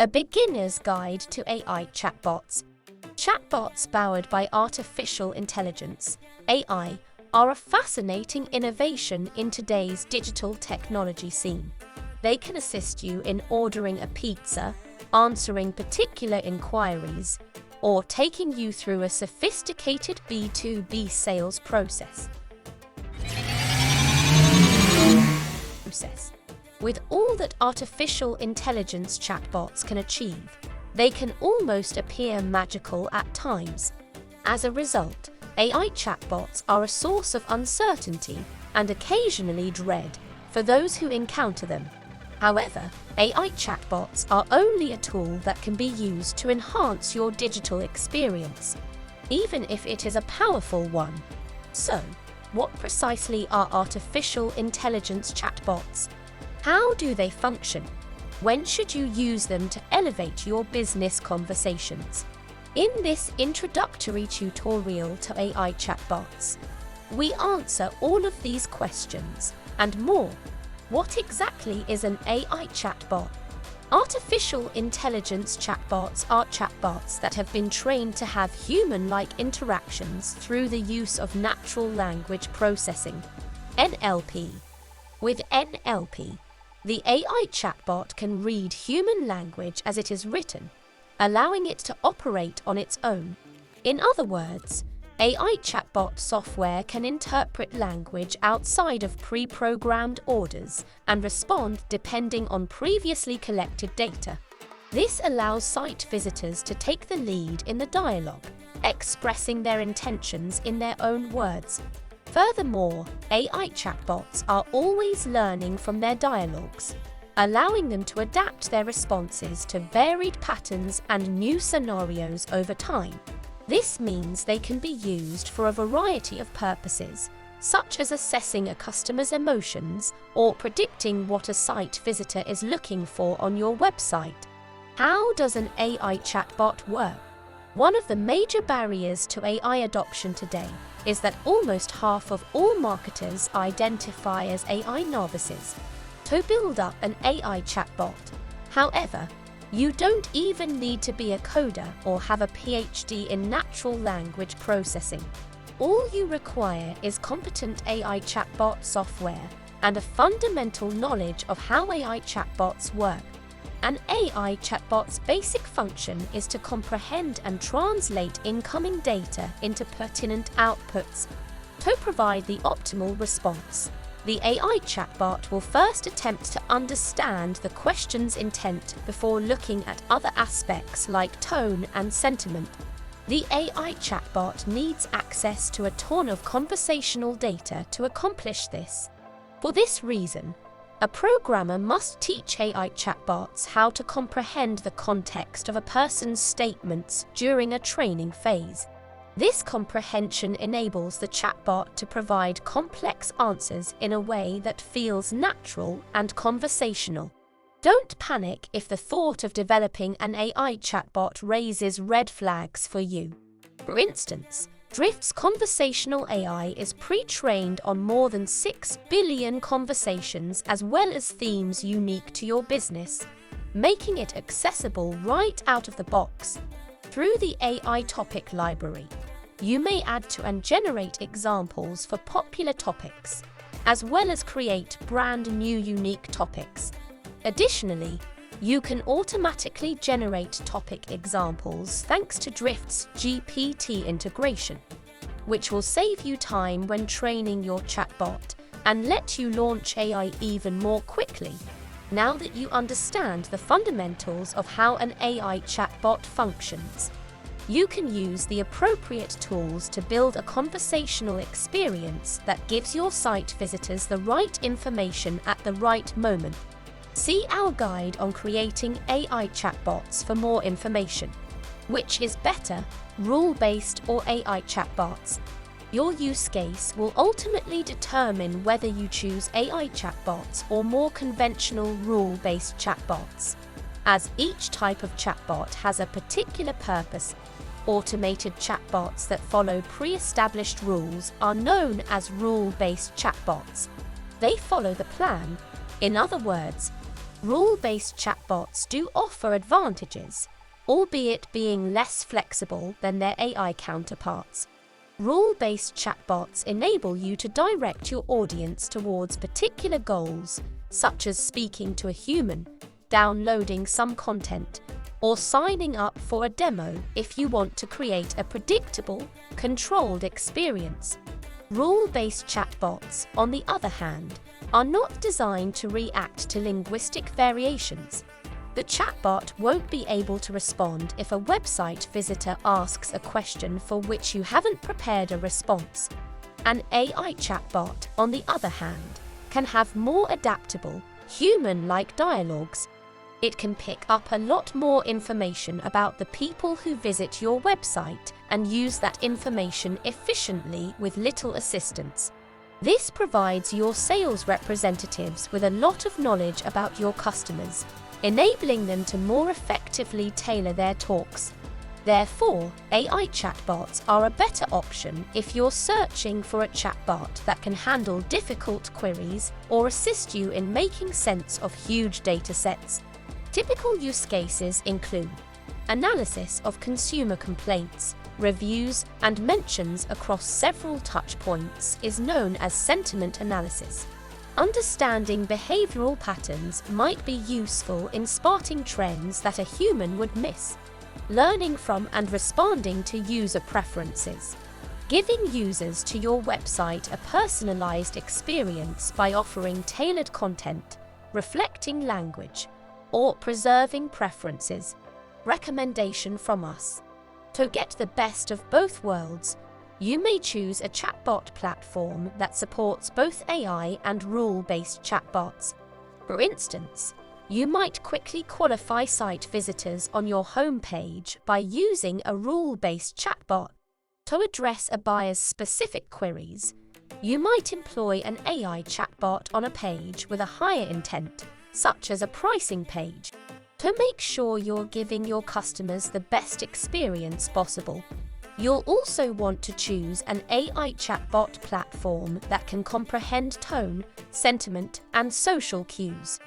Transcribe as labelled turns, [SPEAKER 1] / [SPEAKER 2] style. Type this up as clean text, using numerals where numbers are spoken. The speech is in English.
[SPEAKER 1] A beginner's guide to AI chatbots. Chatbots powered by artificial intelligence, AI, are a fascinating innovation in today's digital technology scene. They can assist you in ordering a pizza, answering particular inquiries, or taking you through a sophisticated B2B sales process. With all that artificial intelligence chatbots can achieve, they can almost appear magical at times. As a result, AI chatbots are a source of uncertainty and occasionally dread for those who encounter them. However, AI chatbots are only a tool that can be used to enhance your digital experience, even if it is a powerful one. So, what precisely are artificial intelligence chatbots? How do they function? When should you use them to elevate your business conversations? In this introductory tutorial to AI chatbots, we answer all of these questions and more. What exactly is an AI chatbot? Artificial intelligence chatbots are chatbots that have been trained to have human-like interactions through the use of natural language processing, NLP. With NLP, the AI chatbot can read human language as it is written, allowing it to operate on its own. In other words, AI chatbot software can interpret language outside of pre-programmed orders and respond depending on previously collected data. This allows site visitors to take the lead in the dialogue, expressing their intentions in their own words. Furthermore, AI chatbots are always learning from their dialogues, allowing them to adapt their responses to varied patterns and new scenarios over time. This means they can be used for a variety of purposes, such as assessing a customer's emotions or predicting what a site visitor is looking for on your website. How does an AI chatbot work? One of the major barriers to AI adoption today is that almost half of all marketers identify as AI novices to build up an AI chatbot. However, you don't even need to be a coder or have a PhD in natural language processing. All you require is competent AI chatbot software and a fundamental knowledge of how AI chatbots work. An AI chatbot's basic function is to comprehend and translate incoming data into pertinent outputs to provide the optimal response. The AI chatbot will first attempt to understand the question's intent before looking at other aspects like tone and sentiment. The AI chatbot needs access to a ton of conversational data to accomplish this. For this reason, a programmer must teach AI chatbots how to comprehend the context of a person's statements during a training phase. This comprehension enables the chatbot to provide complex answers in a way that feels natural and conversational. Don't panic if the thought of developing an AI chatbot raises red flags for you. For instance, Drift's conversational AI is pre-trained on more than 6 billion conversations as well as themes unique to your business, making it accessible right out of the box. Through the AI topic library, you may add to and generate examples for popular topics, as well as create brand new unique topics. Additionally, you can automatically generate topic examples thanks to Drift's GPT integration, which will save you time when training your chatbot and let you launch AI even more quickly. Now that you understand the fundamentals of how an AI chatbot functions, you can use the appropriate tools to build a conversational experience that gives your site visitors the right information at the right moment. See our guide on creating AI chatbots for more information. Which is better, rule-based or AI chatbots? Your use case will ultimately determine whether you choose AI chatbots or more conventional rule-based chatbots. As each type of chatbot has a particular purpose, automated chatbots that follow pre-established rules are known as rule-based chatbots. They follow the plan. In other words, Rule-based chatbots do offer advantages, albeit being less flexible than their AI counterparts. Rule-based chatbots enable you to direct your audience towards particular goals, such as speaking to a human, downloading some content, or signing up for a demo if you want to create a predictable, controlled experience. Rule-based chatbots, on the other hand, are not designed to react to linguistic variations. The chatbot won't be able to respond if a website visitor asks a question for which you haven't prepared a response. An AI chatbot, on the other hand, can have more adaptable, human-like dialogues. It can pick up a lot more information about the people who visit your website and use that information efficiently with little assistance. This provides your sales representatives with a lot of knowledge about your customers, enabling them to more effectively tailor their talks. Therefore, AI chatbots are a better option if you're searching for a chatbot that can handle difficult queries or assist you in making sense of huge data sets. Typical use cases include analysis of consumer complaints, reviews, and mentions across several touchpoints is known as sentiment analysis. Understanding behavioral patterns might be useful in spotting trends that a human would miss. Learning from and responding to user preferences. Giving users to your website a personalized experience by offering tailored content, reflecting language, or preserving preferences. Recommendation from us. To get the best of both worlds, you may choose a chatbot platform that supports both AI and rule-based chatbots. For instance, you might quickly qualify site visitors on your homepage by using a rule-based chatbot. To address a buyer's specific queries, you might employ an AI chatbot on a page with a higher intent, such as a pricing page. To make sure you're giving your customers the best experience possible, you'll also want to choose an AI chatbot platform that can comprehend tone, sentiment, and social cues.